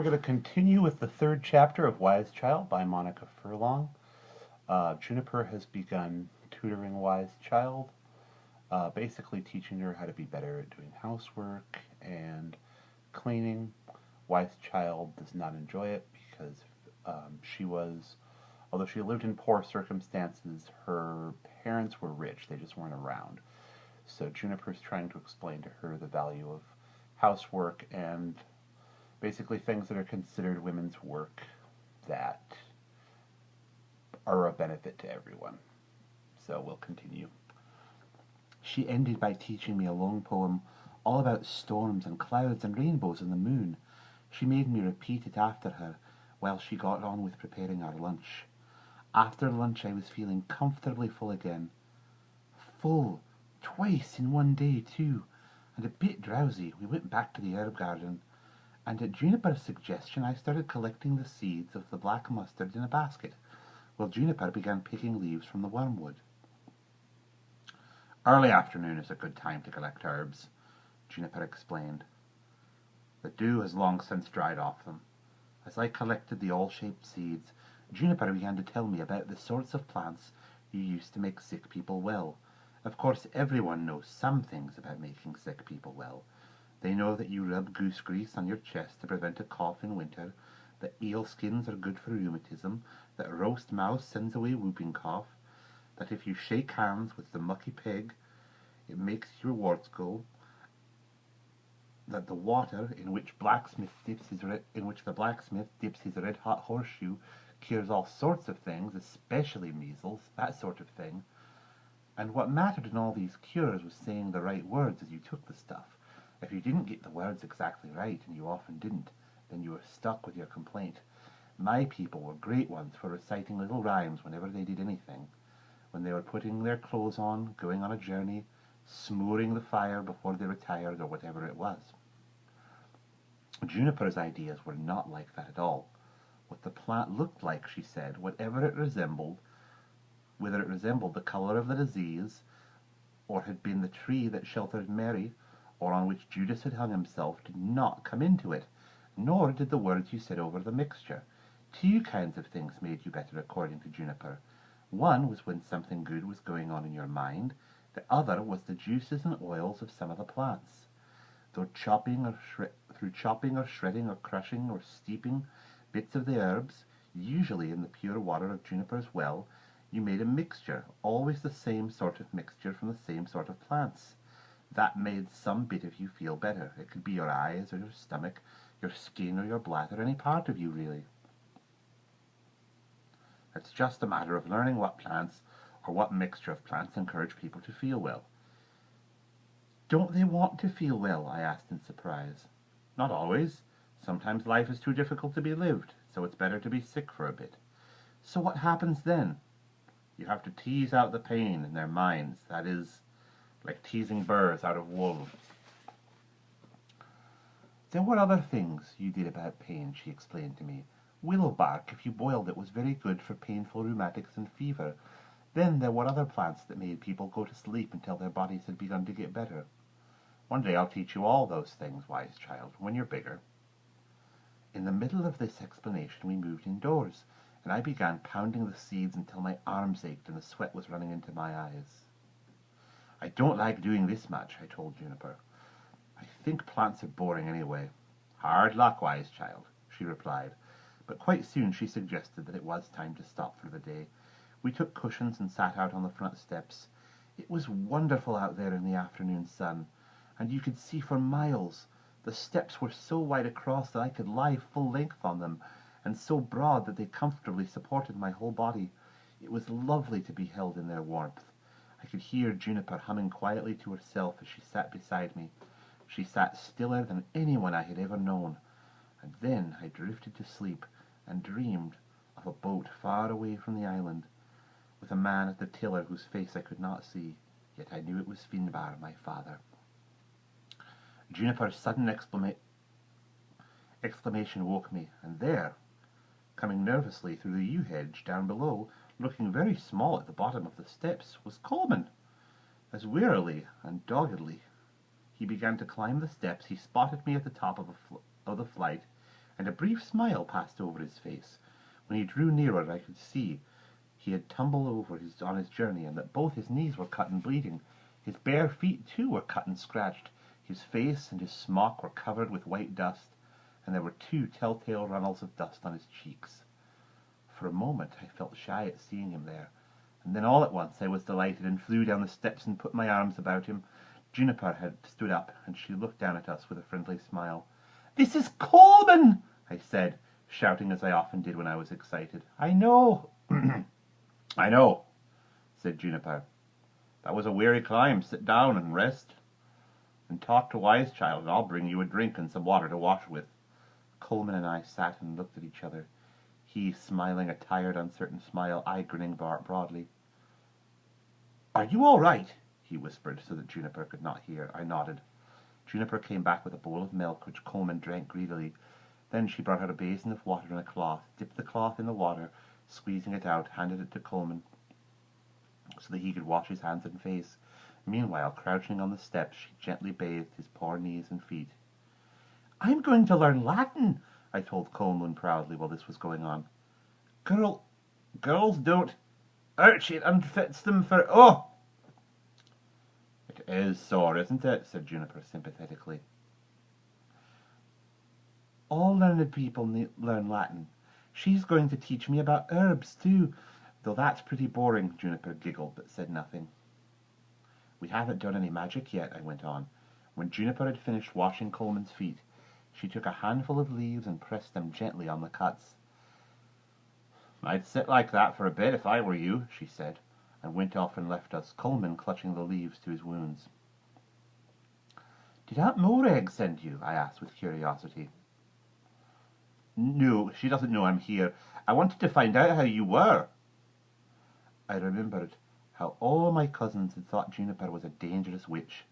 we're going to continue with the third chapter of Wise Child by Monica Furlong. Juniper has begun tutoring Wise Child, basically teaching her how to be better at doing housework and cleaning. Wise Child does not enjoy it because although she lived in poor circumstances, her parents were rich. They just weren't around. So Juniper's trying to explain to her the value of housework and basically things that are considered women's work that are a benefit to everyone. So we'll continue. She ended by teaching me a long poem all about storms and clouds and rainbows and the moon. She made me repeat it after her while she got on with preparing our lunch. After lunch I was feeling comfortably full again. Full, twice in one day too, and a bit drowsy. We went back to the herb garden, and at Juniper's suggestion I started collecting the seeds of the black mustard in a basket, while Juniper began picking leaves from the wormwood. Early afternoon is a good time to collect herbs, Juniper explained. The dew has long since dried off them. As I collected the all-shaped seeds, Juniper began to tell me about the sorts of plants you use to make sick people well. Of course, everyone knows some things about making sick people well. They know that you rub goose grease on your chest to prevent a cough in winter, that eel skins are good for rheumatism, that roast mouse sends away whooping cough, that if you shake hands with the mucky pig, it makes your warts go, that the water in which the blacksmith dips his red-hot horseshoe cures all sorts of things, especially measles, that sort of thing. And what mattered in all these cures was saying the right words as you took the stuff. If you didn't get the words exactly right, and you often didn't, then you were stuck with your complaint. My people were great ones for reciting little rhymes whenever they did anything. When they were putting their clothes on, going on a journey, smooring the fire before they retired, or whatever it was. Juniper's ideas were not like that at all. What the plant looked like, she said, whether it resembled the colour of the disease, or had been the tree that sheltered Mary, or on which Judas had hung himself, did not come into it, nor did the words you said over the mixture. Two kinds of things made you better, according to Juniper. One was when something good was going on in your mind. The other was the juices and oils of some of the plants. Through chopping or shredding or crushing or steeping bits of the herbs, usually in the pure water of Juniper's well, you made a mixture, always the same sort of mixture from the same sort of plants. That made some bit of you feel better. It could be your eyes or your stomach, your skin or your bladder, any part of you really. It's just a matter of learning what plants or what mixture of plants encourage people to feel well. Don't they want to feel well? I asked in surprise. Not always. Sometimes life is too difficult to be lived, so it's better to be sick for a bit. So what happens then? You have to tease out the pain in their minds. That is, like teasing burrs out of wool. There were other things you did about pain, she explained to me. Willow bark, if you boiled it, was very good for painful rheumatics and fever. Then there were other plants that made people go to sleep until their bodies had begun to get better. One day I'll teach you all those things, Wise Child, when you're bigger. In the middle of this explanation we moved indoors, and I began pounding the seeds until my arms ached and the sweat was running into my eyes. I don't like doing this much, I told Juniper. I think plants are boring anyway. Hard luck, Wise Child, she replied, but quite soon she suggested that it was time to stop for the day. We took cushions and sat out on the front steps. It was wonderful out there in the afternoon sun, and you could see for miles. The steps were so wide across that I could lie full length on them, and so broad that they comfortably supported my whole body. It was lovely to be held in their warmth. I could hear Juniper humming quietly to herself as she sat beside me. She sat stiller than anyone I had ever known. And then I drifted to sleep and dreamed of a boat far away from the island, with a man at the tiller whose face I could not see, yet I knew it was Finbar, my father. Juniper's sudden exclamation woke me, and there, coming nervously through the yew hedge down below, looking very small at the bottom of the steps, was Coleman. As wearily and doggedly he began to climb the steps, he spotted me at the top of the flight, and a brief smile passed over his face. When he drew nearer, I could see he had tumbled over on his journey, and that both his knees were cut and bleeding. His bare feet, too, were cut and scratched. His face and his smock were covered with white dust, and there were 2 telltale runnels of dust on his cheeks. For a moment I felt shy at seeing him there, and then all at once I was delighted and flew down the steps and put my arms about him. Juniper had stood up, and she looked down at us with a friendly smile. "This is Coleman!" I said, shouting as I often did when I was excited. "I know." "I know," said Juniper. "That was a weary climb. Sit down and rest, and talk to Wise Child, and I'll bring you a drink and some water to wash with." Coleman and I sat and looked at each other, he smiling a tired, uncertain smile, I grinning broadly. "Are you all right?" he whispered, so that Juniper could not hear. I nodded. Juniper came back with a bowl of milk, which Coleman drank greedily. Then she brought out a basin of water and a cloth, dipped the cloth in the water, squeezing it out, handed it to Coleman so that he could wash his hands and face. Meanwhile, crouching on the steps, she gently bathed his poor knees and feet. "I'm going to learn Latin," I told Coleman proudly while this was going on. Girls don't. Ouch, it unfits them for... Oh! "It is sore, isn't it?" said Juniper sympathetically. "All learned people learn Latin. She's going to teach me about herbs, too, though that's pretty boring." Juniper giggled, but said nothing. "We haven't done any magic yet," I went on. When Juniper had finished washing Coleman's feet, she took a handful of leaves and pressed them gently on the cuts. "I'd sit like that for a bit if I were you," she said, and went off and left us, Coleman clutching the leaves to his wounds. "Did Aunt Morag send you?" I asked with curiosity. "No, she doesn't know I'm here. I wanted to find out how you were." I remembered how all my cousins had thought Juniper was a dangerous witch.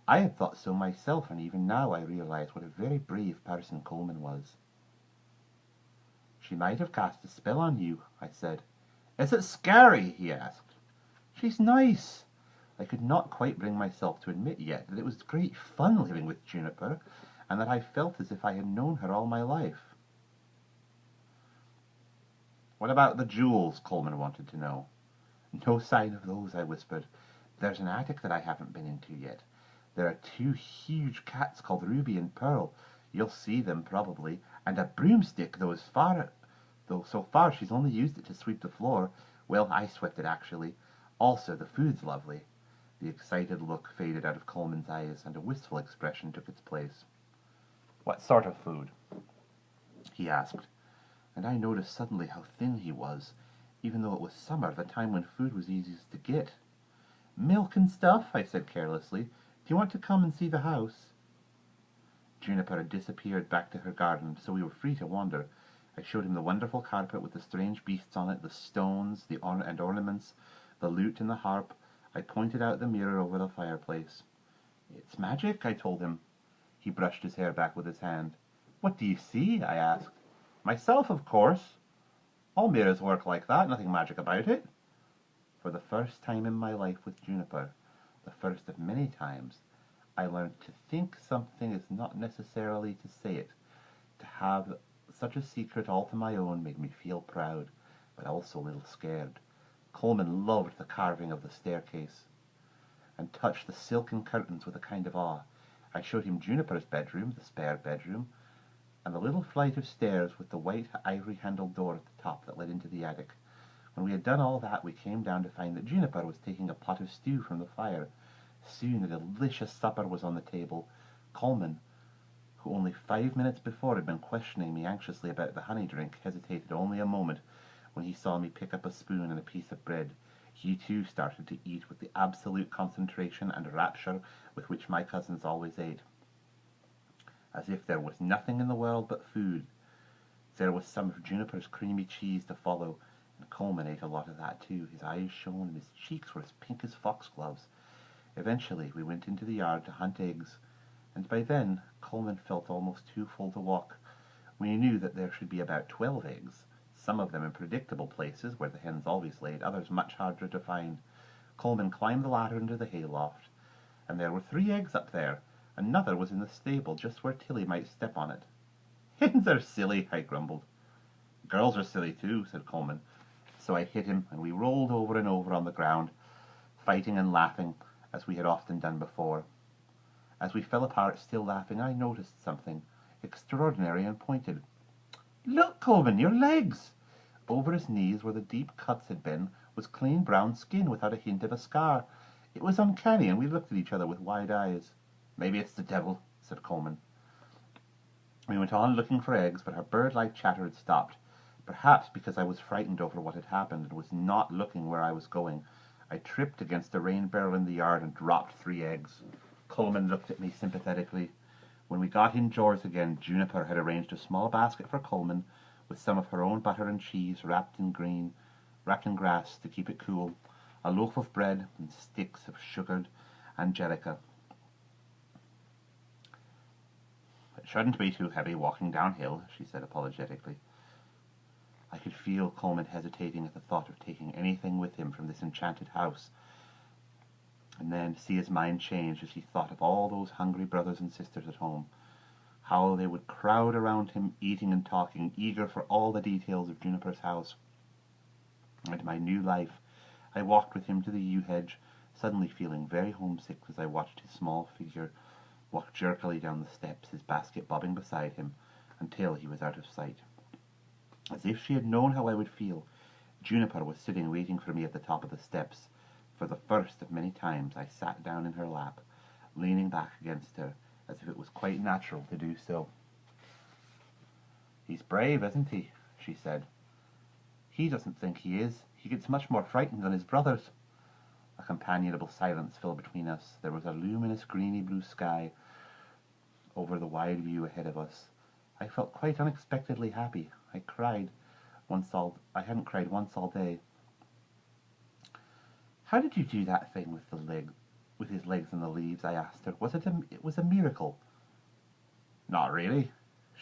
I had thought so myself, and even now I realized what a very brave person Coleman was. "She might have cast a spell on you," I said. "Is it scary?" he asked. "She's nice." I could not quite bring myself to admit yet that it was great fun living with Juniper, and that I felt as if I had known her all my life. "What about the jewels?" Coleman wanted to know. "No sign of those," I whispered. "There's an attic that I haven't been into yet. There are 2 huge cats called Ruby and Pearl. You'll see them, probably. And a broomstick, though so far she's only used it to sweep the floor. Well, I swept it, actually. Also, the food's lovely." The excited look faded out of Coleman's eyes, and a wistful expression took its place. "What sort of food?" he asked, and I noticed suddenly how thin he was, even though it was summer, the time when food was easiest to get. "Milk and stuff," I said carelessly. "Do you want to come and see the house?" Juniper had disappeared back to her garden, so we were free to wander. I showed him the wonderful carpet with the strange beasts on it, the stones, and ornaments, the lute and the harp. I pointed out the mirror over the fireplace. "It's magic," I told him. He brushed his hair back with his hand. "What do you see?" I asked. "Myself, of course. All mirrors work like that, nothing magic about it." For the first time in my life with Juniper, the first of many times, I learned to think something is not necessarily to say it. To have such a secret all to my own made me feel proud, but also a little scared. Coleman loved the carving of the staircase, and touched the silken curtains with a kind of awe. I showed him Juniper's bedroom, the spare bedroom, and the little flight of stairs with the white ivory-handled door at the top that led into the attic. When we had done all that, we came down to find that Juniper was taking a pot of stew from the fire. Soon a delicious supper was on the table. Coleman, who only 5 minutes before had been questioning me anxiously about the honey drink, hesitated only a moment when he saw me pick up a spoon and a piece of bread. He too started to eat with the absolute concentration and rapture with which my cousins always ate. As if there was nothing in the world but food. There was some of Juniper's creamy cheese to follow, and Coleman ate a lot of that too. His eyes shone and his cheeks were as pink as foxgloves. Eventually we went into the yard to hunt eggs, and by then Coleman felt almost too full to walk. We knew that there should be about 12 eggs, some of them in predictable places where the hens always laid, others much harder to find. Coleman climbed the ladder into the hayloft, and there were 3 eggs up there. Another was in the stable just where Tilly might step on it. Hens are silly, I grumbled. Girls are silly too, said Coleman. So I hit him, and we rolled over and over on the ground, fighting and laughing, as we had often done before. As we fell apart, still laughing, I noticed something extraordinary and pointed. Look, Coleman, your legs! Over his knees, where the deep cuts had been, was clean brown skin without a hint of a scar. It was uncanny, and we looked at each other with wide eyes. Maybe it's the devil, said Coleman. We went on looking for eggs, but our bird-like chatter had stopped. Perhaps because I was frightened over what had happened and was not looking where I was going. I tripped against a rain barrel in the yard and dropped 3 eggs. Coleman looked at me sympathetically. When we got indoors again, Juniper had arranged a small basket for Coleman, with some of her own butter and cheese wrapped in grass to keep it cool, a loaf of bread, and sticks of sugared angelica. It shouldn't be too heavy walking downhill, she said apologetically. I could feel Coleman hesitating at the thought of taking anything with him from this enchanted house, and then see his mind change as he thought of all those hungry brothers and sisters at home, how they would crowd around him, eating and talking, eager for all the details of Juniper's house. And my new life, I walked with him to the yew hedge, suddenly feeling very homesick as I watched his small figure walk jerkily down the steps, his basket bobbing beside him, until he was out of sight. As if she had known how I would feel, Juniper was sitting waiting for me at the top of the steps. For the first of many times I sat down in her lap, leaning back against her, as if it was quite natural to do so. He's brave, isn't he? She said. He doesn't think he is. He gets much more frightened than his brothers. A companionable silence fell between us. There was a luminous greeny blue sky over the wide view ahead of us. I felt quite unexpectedly happy. I hadn't cried once all day. How did you do that thing with his legs in the leaves? I asked her. It was a miracle. Not really,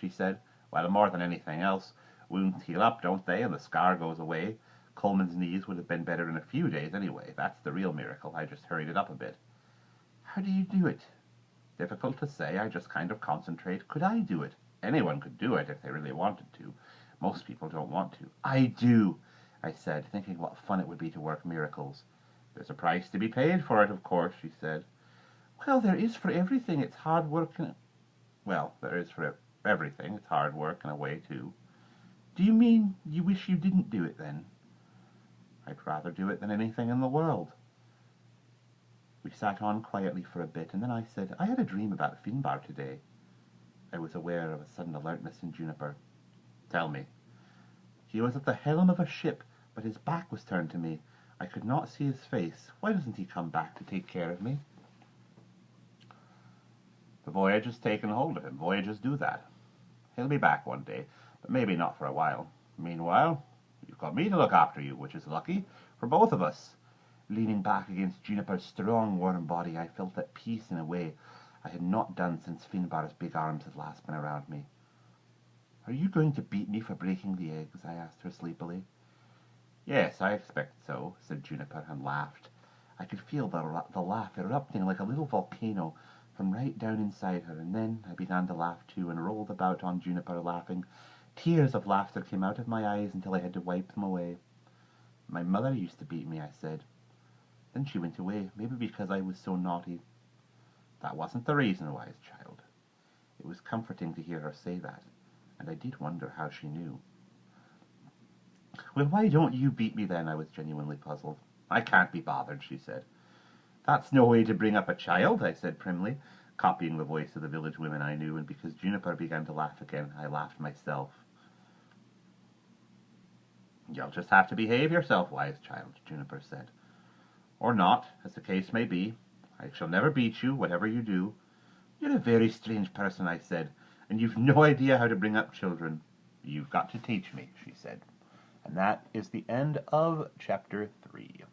she said. Well, more than anything else, wounds heal up, don't they, and the scar goes away. Coleman's knees would have been better in a few days anyway. That's the real miracle. I just hurried it up a bit. How do you do it? Difficult to say. I just kind of concentrate. Could I do it? Anyone could do it if they really wanted to. Most people don't want to. I do, I said, thinking what fun it would be to work miracles. There's a price to be paid for it, of course, she said. Well, there is for everything. It's hard work and... Well, there is for everything. It's hard work in a way, too. Do you mean you wish you didn't do it, then? I'd rather do it than anything in the world. We sat on quietly for a bit, and then I said, I had a dream about Finbar today. I was aware of a sudden alertness in Juniper. Tell me. He was at the helm of a ship, but his back was turned to me. I could not see his face. Why doesn't he come back to take care of me? The voyage has taken hold of him. Voyages do that. He'll be back one day, but maybe not for a while. Meanwhile, you've got me to look after you, which is lucky for both of us. Leaning back against Juniper's strong, warm body, I felt at peace in a way I had not done since Finbar's big arms had last been around me. Are you going to beat me for breaking the eggs? I asked her sleepily. Yes, I expect so, said Juniper, and laughed. I could feel the laugh erupting like a little volcano from right down inside her, and then I began to laugh too, and rolled about on Juniper laughing. Tears of laughter came out of my eyes until I had to wipe them away. My mother used to beat me, I said. Then she went away, maybe because I was so naughty. That wasn't the reason, Wise Child. It was comforting to hear her say that, and I did wonder how she knew. Well, why don't you beat me then? I was genuinely puzzled. I can't be bothered, she said. That's no way to bring up a child, I said primly, copying the voice of the village women I knew, and because Juniper began to laugh again, I laughed myself. You'll just have to behave yourself, Wise Child, Juniper said. Or not, as the case may be. I shall never beat you, whatever you do. You're a very strange person, I said, and you've no idea how to bring up children. You've got to teach me, she said. And that is the end of Chapter 3.